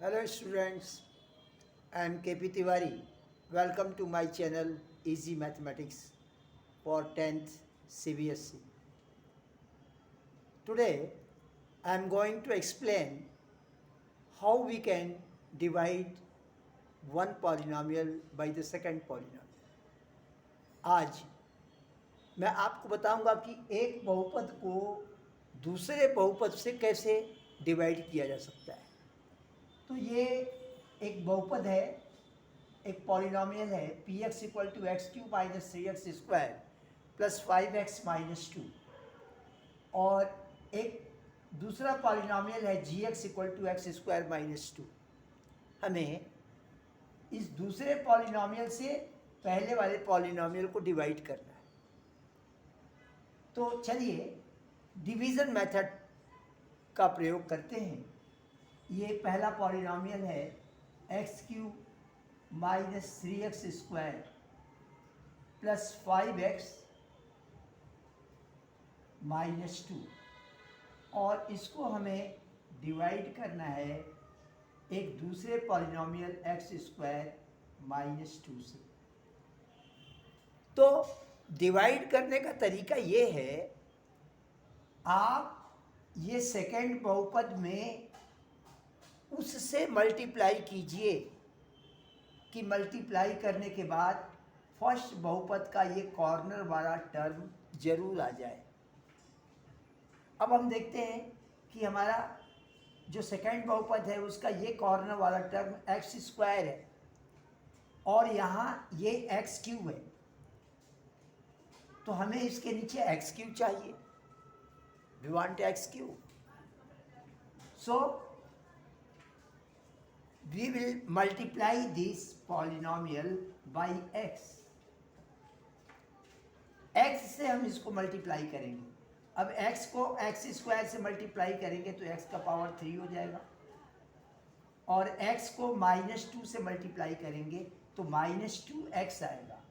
Hello students, I am KP Tiwari. Welcome to my channel Easy Mathematics for 10th CBSE. Today I am going to explain how we can divide one polynomial by the second polynomial. आज मैं आपको बताऊंगा कि एक बहुपद को दूसरे बहुपद से कैसे डिवाइड किया जा सकता है। तो ये एक बहुपद है, एक पॉलिनॉमियल है p x equal to x cube minus three x square plus five x minus two, और एक दूसरा पॉलिनॉमियल है g x equal to x square minus two. हमें इस दूसरे पॉलिनॉमियल से पहले वाले पॉलिनॉमियल को डिवाइड करना है। तो चलिए डिवीज़न मेथड का प्रयोग करते हैं। ये पहला पॉलिनॉमियल है x cube minus three x square plus five x minus two, और इसको हमें डिवाइड करना है एक दूसरे polynomial x square minus to से। तो डिवाइड करने का तरीका ये है, आप ये सेकंड बहुपद में उससे मल्टीप्लाई कीजिए कि मल्टीप्लाई करने के बाद फर्स्ट बहुपद का ये कॉर्नर वाला टर्म जरूर आ जाए। अब हम देखते हैं कि हमारा जो सेकंड बहुपद है उसका ये कॉर्नर वाला टर्म एक्स स्क्वायर है और यहाँ ये एक्स क्यूब है, तो हमें इसके नीचे एक्स क्यूब चाहिए। We want x cube, so we will multiply this polynomial by x। x से हम इसको मल्टीप्लाई करेंगे। अब x को एक्स स्क्वायर से मल्टीप्लाई करेंगे तो x का पावर 3 हो जाएगा, और x को माइनस टू से मल्टीप्लाई करेंगे तो माइनस टू एक्स आएगा।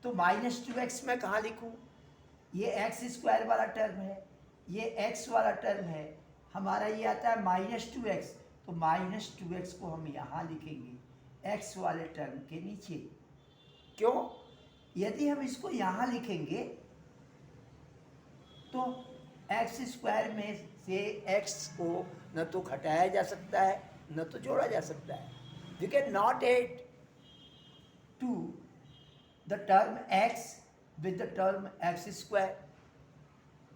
तो माइनस टू एक्स मैं कहाँ लिखूँ? ये एक्स स्क्वायर वाला टर्म है, ये x वाला टर्म है, हमारा ये आता है माइनस टू एक्स, तो माइनस टू एक्स को हम यहाँ लिखेंगे x वाले टर्म के नीचे। क्यों? यदि हम इसको यहाँ लिखेंगे तो एक्स स्क्वायर में से x को न तो घटाया जा सकता है न तो जोड़ा जा सकता है। We can not add to the term x with the term x square.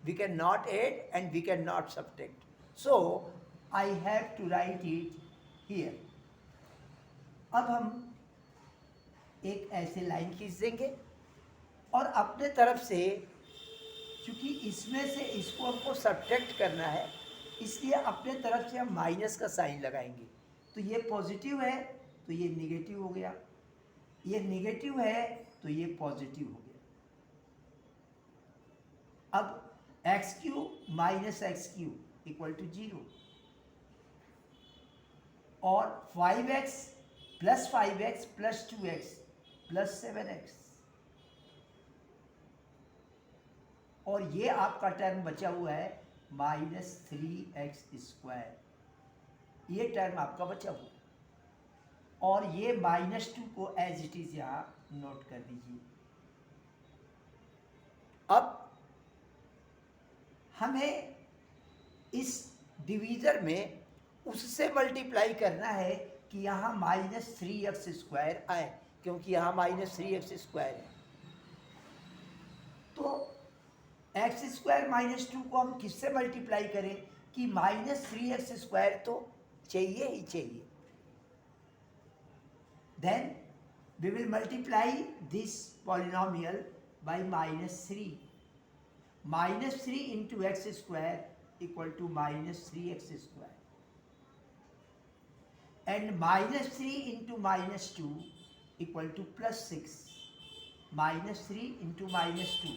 We cannot add and we cannot subtract. So I have to write it here. अब हम एक ऐसे लाइन खींच देंगे और अपने तरफ से, क्योंकि इसमें से इसको हमको सब्ट्रैक्ट करना है, इसलिए अपने तरफ से हम माइनस का साइन लगाएंगे। तो ये पॉजिटिव है तो ये निगेटिव हो गया, ये निगेटिव है तो ये पॉजिटिव हो गया। अब x cube minus x cube equal to 0, और 5x plus 5x plus 2x plus 7x, और ये आपका टर्म बचा हुआ है माइनस 3x स्क्वायर, ये टर्म आपका बचा हुआ है, और ये माइनस 2 को एज इट इज यहाँ नोट कर दीजिए। अब हमें इस डिवीज़र में उससे मल्टीप्लाई करना है कि यहाँ माइनस थ्री एक्स स्क्वायर आए, क्योंकि यहाँ माइनस थ्री एक्स स्क्वायर है। तो एक्स स्क्वायर माइनस टू को हम किससे मल्टीप्लाई करें कि माइनस थ्री एक्स स्क्वायर तो चाहिए ही चाहिए। Then we will multiply this polynomial by minus three. Minus three into x square equal to minus three x square, and minus 3 into minus 2 equal to plus 6. Minus 3 into minus 2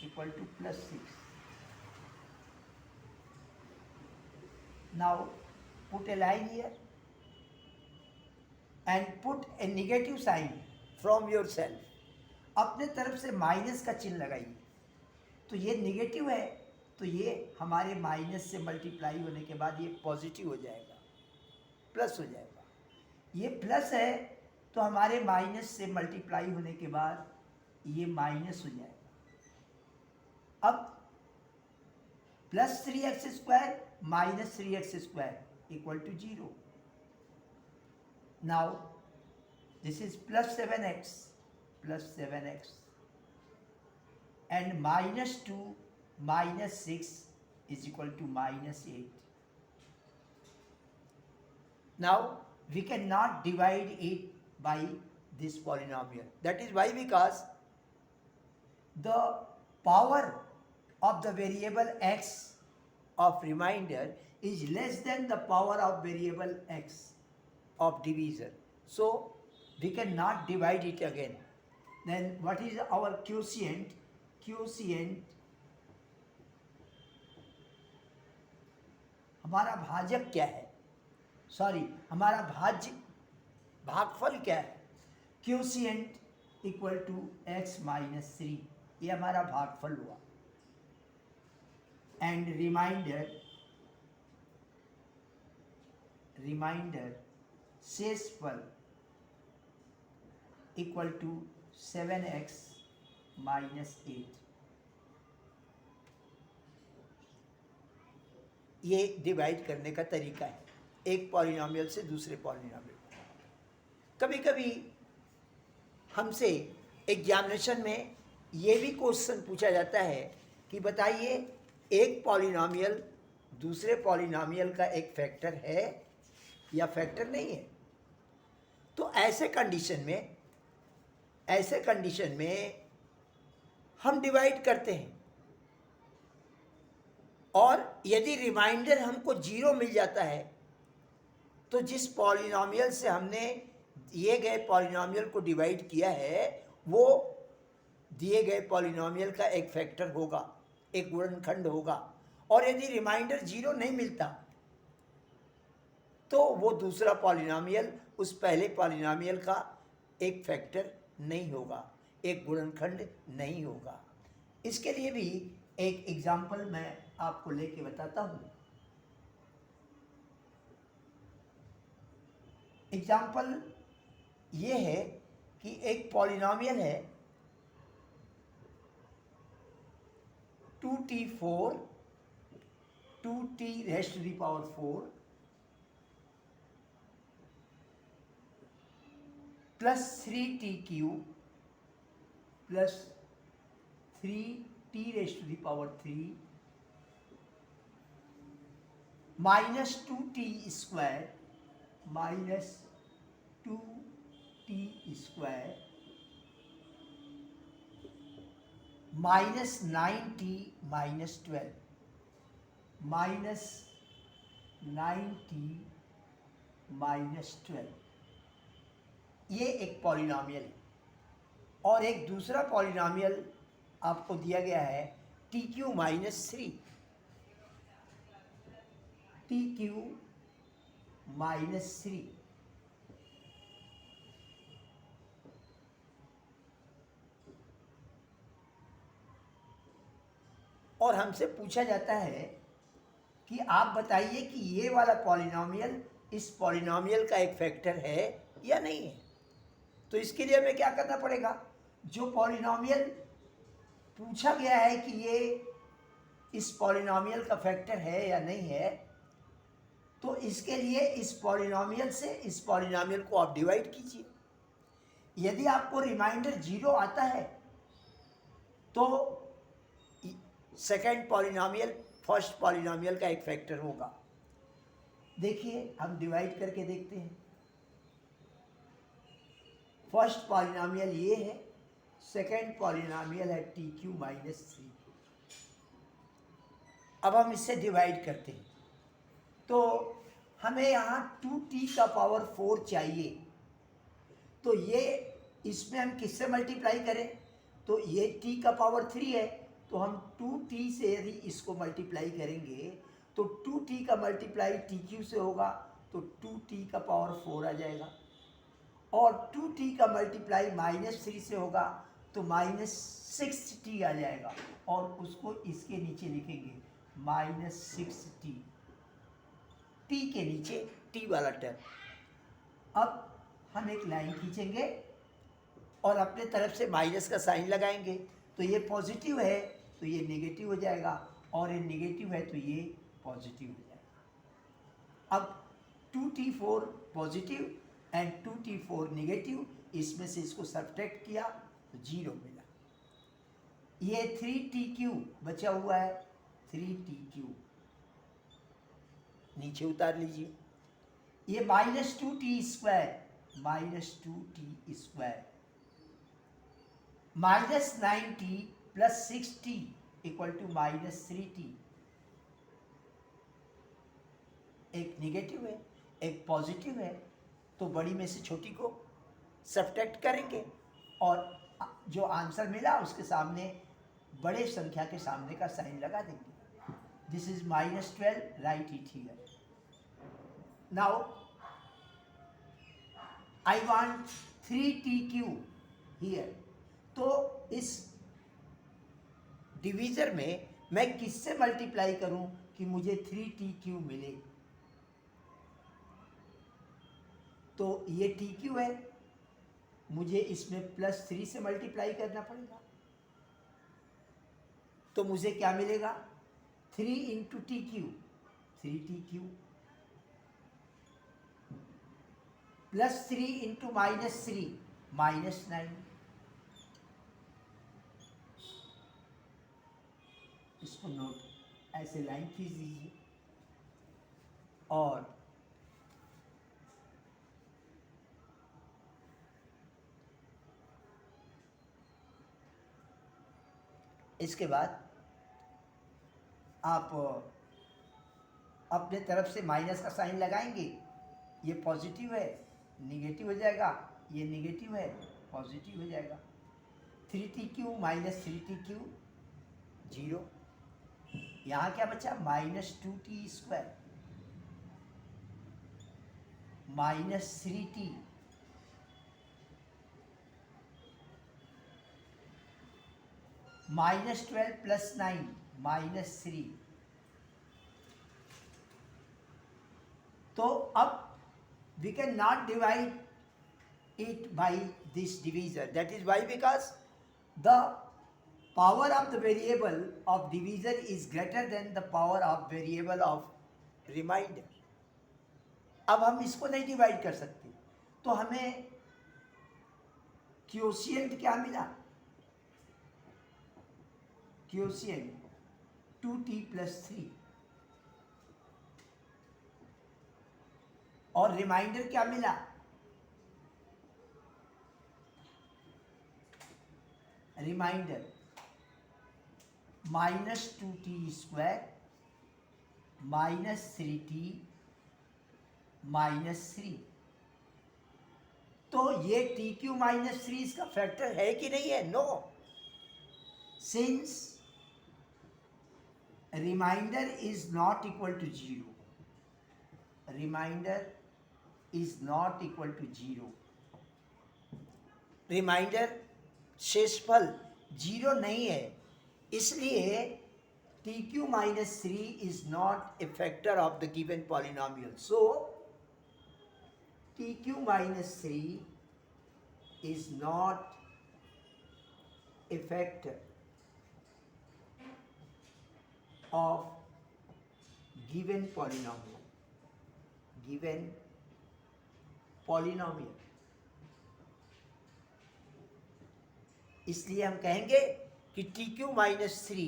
equal to plus 6. Now put a line here and put a negative sign from yourself. अपने तरफ से minus का चिन्ह लगाइए। तो ये negative है तो ये हमारे माइनस से मल्टीप्लाई होने के बाद ये पॉजिटिव हो जाएगा, प्लस हो जाएगा। ये प्लस है तो हमारे माइनस से मल्टीप्लाई होने के बाद ये माइनस हो जाएगा। अब plus 3x² minus 3x² equal to 0। Now this is plus 7x and minus 2 minus 6 is equal to minus 8. Now we cannot divide it by this polynomial. That is why, because the power of the variable x of remainder is less than the power of variable x of divisor. So we cannot divide it again. Then what is our quotient? Quotient हमारा भाजक क्या है, sorry हमारा भागफल क्या है? Quotient equal to x minus 3, ये हमारा भागफल हुआ। एंड रिमाइंडर शेषफल इक्वल टू 7x माइनस 8। ये डिवाइड करने का तरीका है एक पॉलिनॉमियल से दूसरे पॉलिनॉमियल। कभी कभी हमसे एग्जामिनेशन में ये भी क्वेश्चन पूछा जाता है कि बताइए एक पॉलिनॉमियल दूसरे पॉलिनॉमियल का एक फैक्टर है या फैक्टर नहीं है। तो ऐसे कंडीशन में हम डिवाइड करते हैं, और यदि रिमाइंडर हमको 0 मिल जाता है तो जिस पॉलिनॉमियल से हमने दिए गए पॉलिनॉमियल को डिवाइड किया है वो दिए गए पॉलिनॉमियल का एक फैक्टर होगा, एक गुणनखंड होगा। और यदि रिमाइंडर 0 नहीं मिलता तो वो दूसरा पॉलिनॉमियल उस पहले पॉलिनॉमियल का एक फैक्टर नहीं होगा, एक गुणनखंड नहीं होगा। इसके लिए भी एक एग्जाम्पल मैं आपको लेके बताता हूँ। एग्जाम्पल ये है कि एक पॉलिनॉमियल है 2t4 2t raised to the power 4 plus 3t³ plus 3t raised to the power 3 minus 2t² minus 2t² minus 9t minus 12 minus 9t minus 12, ये एक पॉलिनॉमियल है। और एक दूसरा पॉलिनॉमियल आपको दिया गया है tq माइनस 3 tq माइनस 3। और हमसे पूछा जाता है कि आप बताइए कि ये वाला पॉलिनॉमियल इस पॉलिनॉमियल का एक फैक्टर है या नहीं है। तो इसके लिए हमें क्या करना पड़ेगा, जो पॉलिनॉमियल पूछा गया है कि ये इस पॉलिनॉमियल का फैक्टर है या नहीं है, तो इसके लिए इस पॉलिनॉमियल से इस पॉलिनॉमियल को आप डिवाइड कीजिए। यदि आपको रिमाइंडर 0 आता है तो सेकंड पॉलिनॉमियल फर्स्ट पॉलिनॉमियल का एक फैक्टर होगा। देखिए हम डिवाइड करके देखते हैं। फर्स्ट पॉलिनॉमियल ये है, सेकंड पॉलिनॉमियल है tq माइनस 3। अब हम इससे डिवाइड करते हैं तो हमें यहाँ 2t का पावर 4 चाहिए। तो ये इसमें हम किससे मल्टीप्लाई करें, तो ये t का पावर 3 है तो हम 2t से यदि इसको मल्टीप्लाई करेंगे तो 2t का मल्टीप्लाई tq से होगा तो 2t का पावर 4 आ जाएगा। और 2t का मल्टीप्लाई माइनस 3 से होगा तो माइनस 6t आ जाएगा। और उसको इसके नीचे लिखेंगे माइनस 6t, t के नीचे t टी वाला टर्म। अब हम एक लाइन खींचेंगे और अपने तरफ से माइनस का साइन लगाएंगे, तो ये पॉजिटिव है तो ये नेगेटिव हो जाएगा, और ये नेगेटिव है तो ये पॉजिटिव हो जाएगा। अब 2t4 positive and 2t4 negative, इसमें से इसको सब्ट्रैक्ट किया तो 0 मिला। ये 3tq बचा हुआ है, 3tq नीचे उतार लीजिए। ये -2t square, -2t square, -9t plus 6t equal to -3t। एक नेगेटिव है एक पॉजिटिव है, तो बड़ी में से छोटी को सब्ट्रैक्ट करेंगे और जो आंसर मिला उसके सामने बड़े संख्या के सामने का साइन लगा देंगे। This is -12, right it here. Now I want 3tq here. तो इस डिवीजर में मैं किससे मल्टीप्लाई करूं कि मुझे 3tq मिले? तो ये tq है, मुझे इसमें +3 से मल्टीप्लाई करना पड़ेगा, तो मुझे क्या मिलेगा? 3 इंटू tq, 3tq, +3 इंटू -3, -9। इसको नोट ऐसे लाइन खींच दीजिए और इसके बाद आप अपने तरफ से माइनस का साइन लगाएंगे। ये पॉजिटिव है निगेटिव हो जाएगा, ये निगेटिव है पॉजिटिव हो जाएगा। 3tq - 3tq 0। यहाँ क्या बचा? -2t square -3t -12 plus 9 -3। तो अब we cannot divide it by this divisor. That is why, because the power of the variable of divisor is greater than the power of variable of remainder. अब हम इसको नहीं divide कर सकते, तो हमें क्वोशिएंट क्या मिला? क्वोशिएंट 2t + 3, और रिमाइंडर क्या मिला? Remainder -2t square -3t -3। तो ये tq -3 इसका फैक्टर है कि नहीं है? No, since remainder is not equal to 0, remainder is not equal to 0, remainder शेषफल 0 नहीं है, इसलिए tq -3 is not a factor of the given polynomial. So tq -3 is not a factor of given polynomial, given polynomial। इसलिए हम कहेंगे कि tq -3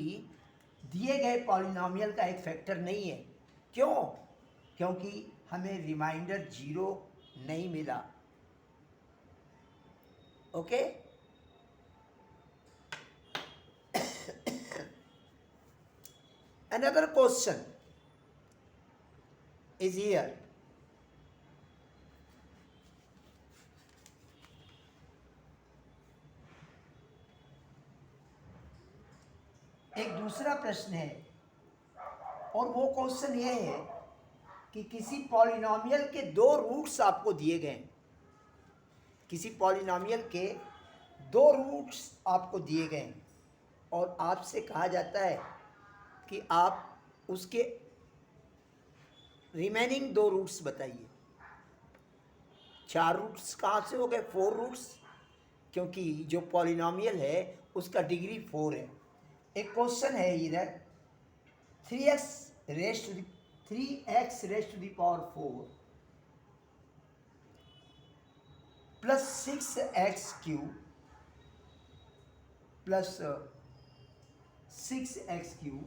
दिए गए पॉलिनॉमियल का एक फैक्टर नहीं है। क्यों? क्योंकि हमें रिमाइंडर 0 नहीं मिला। Okay? Another question is here. एक दूसरा प्रश्न है, और वो क्वेश्चन ये है कि किसी पॉलिनॉमियल के 2 रूट्स आपको दिए गए, किसी पॉलिनॉमियल के 2 रूट्स आपको दिए गए और आपसे कहा जाता है कि आप उसके रिमेनिंग 2 रूट्स बताइए। 4 रूट्स कहाँ से हो गए? 4 रूट्स, क्योंकि जो पॉलिनॉमियल है उसका डिग्री 4 है। एक क्वेश्चन है इधर 3x raise to the power 4 plus 6x cube plus 6x cube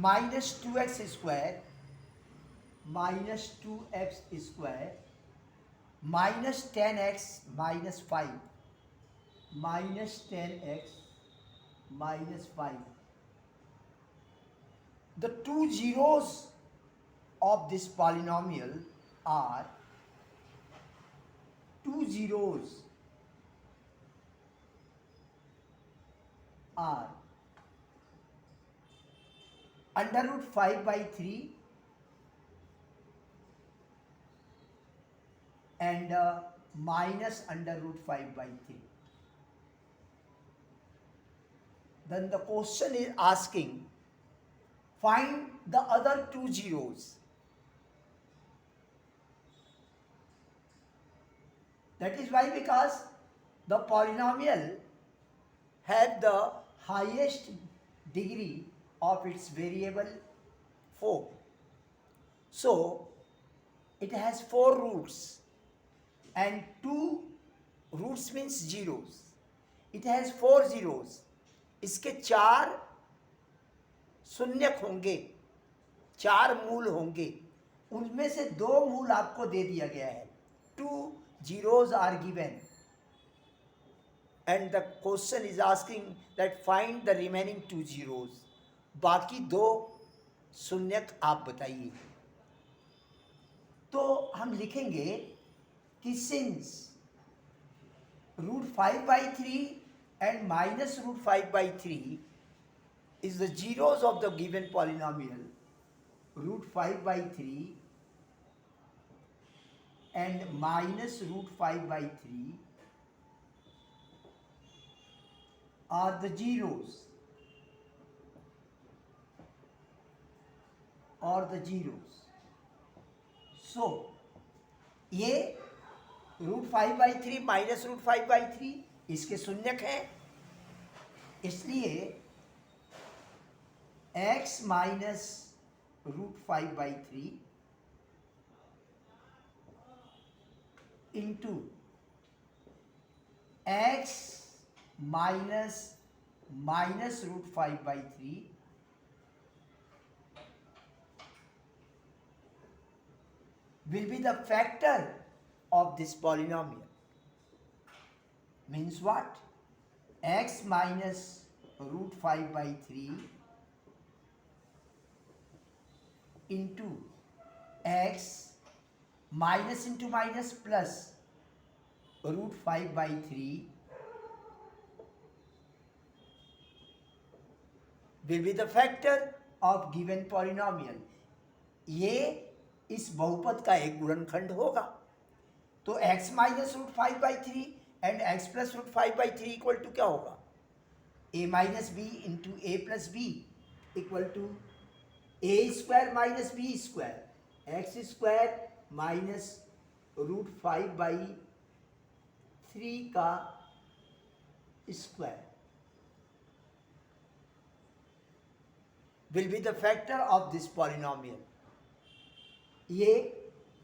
minus 2x square minus 2x square minus 10x minus 5 minus 10x minus 5. The two zeros of this polynomial are two zeros are under root 5 by 3 and minus under root 5 by 3. Then the question is asking, find the other two zeros. That is why, because the polynomial had the highest degree of its variable 4. So it has 4 roots and 2 roots means zeros. It has 4 zeros. इसके 4 शून्यक होंगे, 4 मूल होंगे, उनमें से 2 मूल आपको दे दिया गया है. 2 zeros are given and the question is asking that find the remaining 2 zeros. बाकी 2 शून्यक आप बताइए. तो हम लिखेंगे कि since root 5 by 3 and minus root 5 by 3 is the zeros of the given polynomial, root 5 by 3 and minus root 5 by 3 are the zeros or the zeros. So ये root 5 by 3 minus root 5 by 3 इसके शून्यक हैं, इसलिए x minus root 5 by 3 into x minus root 5 by 3 will be the factor of this polynomial. Means what? X minus root 5 by 3 into x minus into minus plus root 5 by 3 will be the factor of given polynomial. ये इस बहुपद का एक गुणनखंड होगा. तो x minus root 5 by 3 and x plus root 5 by 3 equal to क्या होगा? a minus b into a plus b equal to a square minus b square x square minus root 5 by 3 का square will be the factor of this polynomial. ये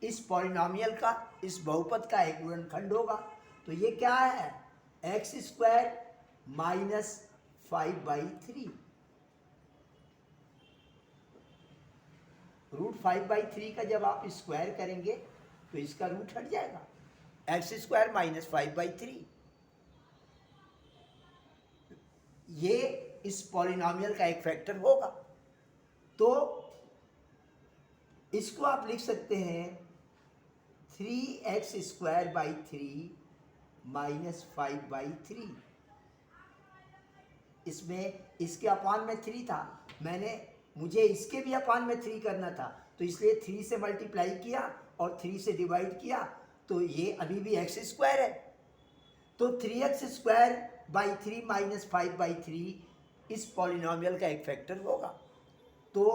इस polynomial का, इस बहुपद का एक गुणनखंड होगा. तो ये क्या है? X square minus 5 by 3 root 5 by 3 का जब आप स्क्वायर करेंगे तो इसका रूट हट जाएगा. एक्स स्क्वायर माइनस 5 बाई 3 ये इस पॉलिनोमियल का एक फैक्टर होगा. तो इसको आप लिख सकते हैं 3x square by 3 minus 5 by 3. इसमें इसके अपान में 3 था, मुझे इसके भी अपान में 3 करना था, तो इसलिए 3 से मल्टीप्लाई किया और 3 से डिवाइड किया. तो ये अभी भी x स्क्वायर है. तो 3x square by 3 minus 5 by 3 इस पॉलिनोमियल का एक फैक्टर होगा. तो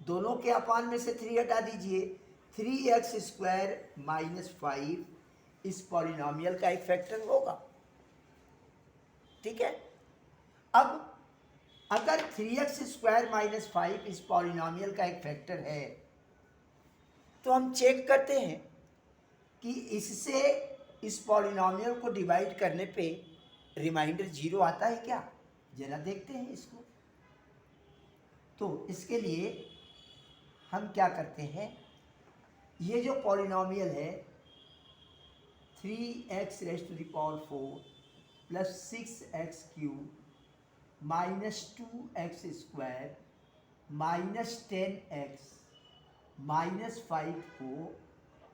दोनों के अपान में से 3 हटा दीजिए, 3x² माइनस 5 इस पॉलिनॉमियल का एक फैक्टर होगा। ठीक है, अब अगर 3x² माइनस 5 इस पॉलिनॉमियल का एक फैक्टर है तो हम चेक करते हैं कि इससे इस पॉलिनॉमियल को डिवाइड करने पे रिमाइंडर 0 आता है क्या, जरा देखते हैं इसको। तो इसके लिए हम क्या करते हैं, ये जो पॉलिनॉमियल है 3x⁴ plus 6x³ minus 2x² minus 10x minus 5 को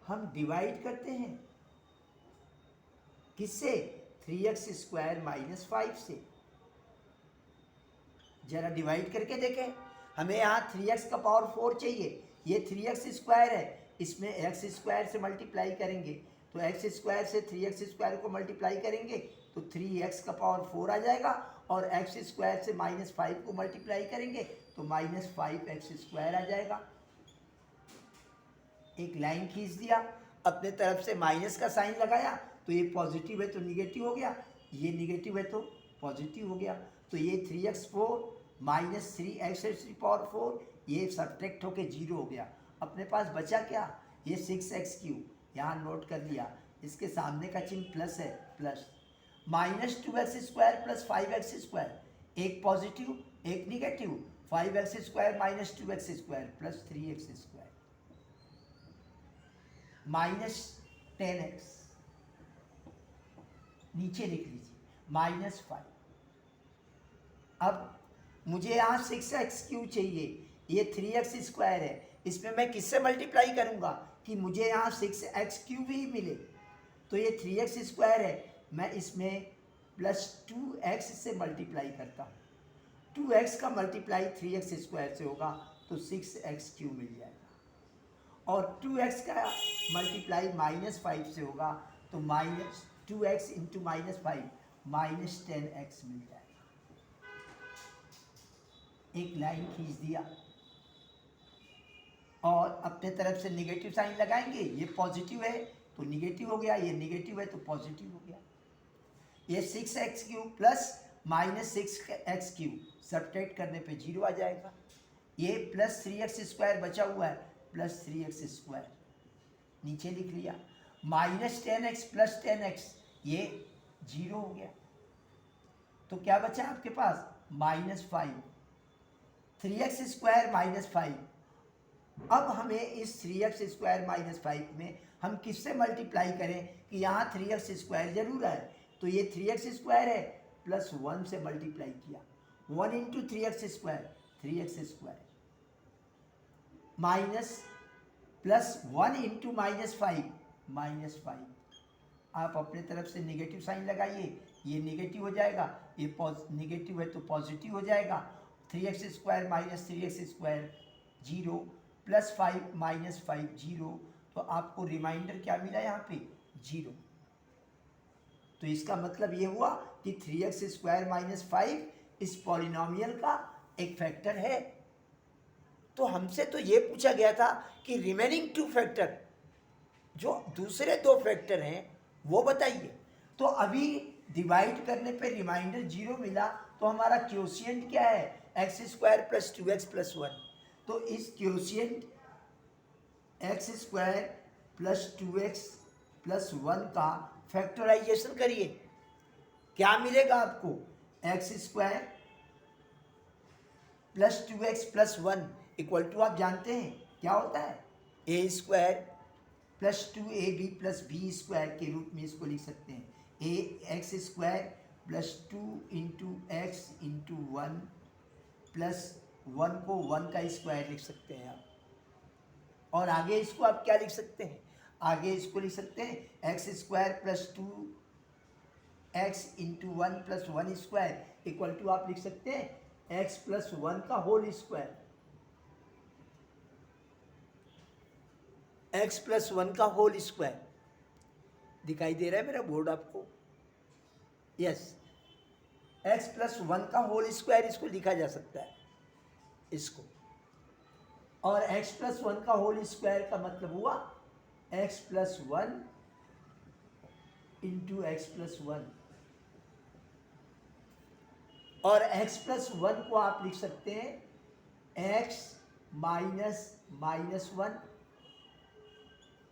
हम डिवाइड करते हैं किससे, 3x² माइनस 5 से। जरा डिवाइड करके देखें, हमें यहाँ 3x का पावर 4 चाहिए, ये 3x² है, इसमें x² से मल्टीप्लाई करेंगे तो x² से 3x² को मल्टीप्लाई करेंगे तो 3x का पावर 4 आ जाएगा, और x² से माइनस 5 को मल्टीप्लाई करेंगे तो माइनस 5x² आ जाएगा। एक लाइन खींच दिया, अपने तरफ से माइनस का साइन लगाया तो ये पॉजिटिव है तो निगेटिव हो गया, ये निगेटिव है तो पॉजिटिव हो गया। तो ये 3x4 माइनस 3x⁴ ये सब्ट्रैक्ट होके 0 हो गया। अपने पास बचा क्या, ये 6x³ यहाँ नोट कर लिया, इसके सामने का चिन्ह प्लस है, plus minus 2x² plus 5x², एक पॉजिटिव एक negative, 5x² minus 2x² plus 3x² minus 10x, नीचे लिख लीजिए माइनस 5। अब मुझे यहाँ 6x³ चाहिए, ये 3x² है, इसमें मैं किससे मल्टीप्लाई करूँगा कि मुझे यहाँ 6x³ ही मिले। तो ये 3x² है, मैं इसमें प्लस 2x से मल्टीप्लाई करता हूँ, 2x का मल्टीप्लाई 3x² से होगा तो 6x³ मिल जाएगा, और 2x का मल्टीप्लाई माइनस 5 से होगा तो minus 2x into minus 5 minus 10x मिल जाएगा। एक लाइन खींच दिया और अपने तरफ से निगेटिव साइन लगाएंगे, ये पॉजिटिव है तो निगेटिव हो गया, ये निगेटिव है तो पॉजिटिव हो गया। ये 6x³ plus minus 6x³ subtract करने पे 0 आ जाएगा। ये प्लस 3x² बचा हुआ है, प्लस 3x², नीचे लिख लिया, माइनस 10x प्लस 10x, ये 0 हो गया। तो क्या बचा आपके पास, माइनस 5, 3x² माइनस 5। अब हमें इस 3x² माइनस 5 में हम किससे मल्टीप्लाई करें कि यहाँ 3x² जरूर है, तो ये 3x² है प्लस 1 से मल्टीप्लाई किया, 1 into 3x² 3x² minus plus 1 into minus 5 minus 5। आप अपने तरफ से निगेटिव साइन लगाइए, ये निगेटिव हो जाएगा, ये निगेटिव है तो पॉजिटिव हो जाएगा। 3x² minus 3x² 0 plus 5 minus 5 0, तो आपको रिमाइंडर क्या मिला यहाँ पे, 0। तो इसका मतलब ये हुआ कि 3x² माइनस 5 इस पॉलिनॉमियल का एक फैक्टर है। तो हमसे तो ये पूछा गया था कि रिमेनिंग 2 फैक्टर, जो दूसरे 2 फैक्टर हैं वो बताइए। तो अभी डिवाइड करने पे रिमाइंडर 0 मिला, तो हमारा क्वोशिएंट क्या है, x² प्लस 2x प्लस 1। तो इस quotient x² plus 2x plus 1 का फैक्टराइजेशन करिए, क्या मिलेगा आपको, x² plus 2x plus 1 equal to, आप जानते हैं क्या होता है, a² plus 2ab plus b² के रूप में इसको लिख सकते हैं। x² plus 2 into x into 1 plus 1 को 1 का स्क्वायर लिख सकते हैं आप। और आगे इसको आप क्या लिख सकते हैं, आगे इसको लिख सकते हैं x² plus 2x into 1 plus 1 square equal to, आप लिख सकते हैं x प्लस 1 का होल स्क्वायर, x प्लस 1 का होल स्क्वायर। दिखाई दे रहा है मेरा बोर्ड आपको, यस, x प्लस 1 का होल स्क्वायर इसको लिखा जा सकता है, इसको और x+1 का होल स्क्वायर का मतलब हुआ x+1 इंटू x+1, और x+1 को आप लिख सकते हैं x -1,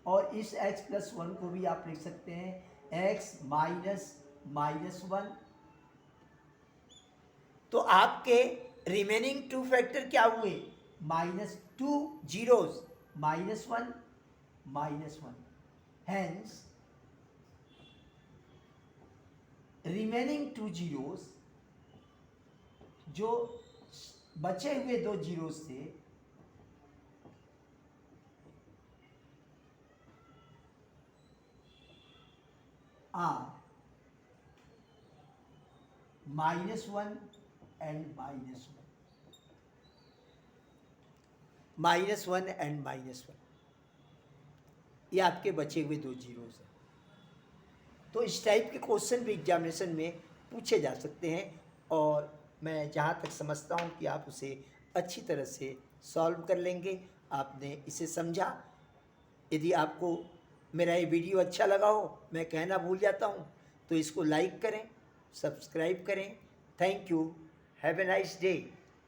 और इस x+1 को भी आप लिख सकते हैं x -1। तो आपके रिमेनिंग टू फैक्टर क्या हुए? -2 जीरोस, -1 -1। हैंस रिमेनिंग 2 जीरोस, जो बचे हुए 2 जीरोस थे, are -1 and -1, -1 and -1, ये आपके बचे हुए 2 जीरोस हैं। तो इस टाइप के क्वेश्चन भी एग्जामिनेशन में पूछे जा सकते हैं, और मैं जहाँ तक समझता हूँ कि आप उसे अच्छी तरह से सॉल्व कर लेंगे। आपने इसे समझा। यदि आपको मेरा ये वीडियो अच्छा लगा हो, मैं कहना भूल जाता हूँ, तो इसको लाइक करें, सब्सक्राइब करें। Thank you. Have a nice day.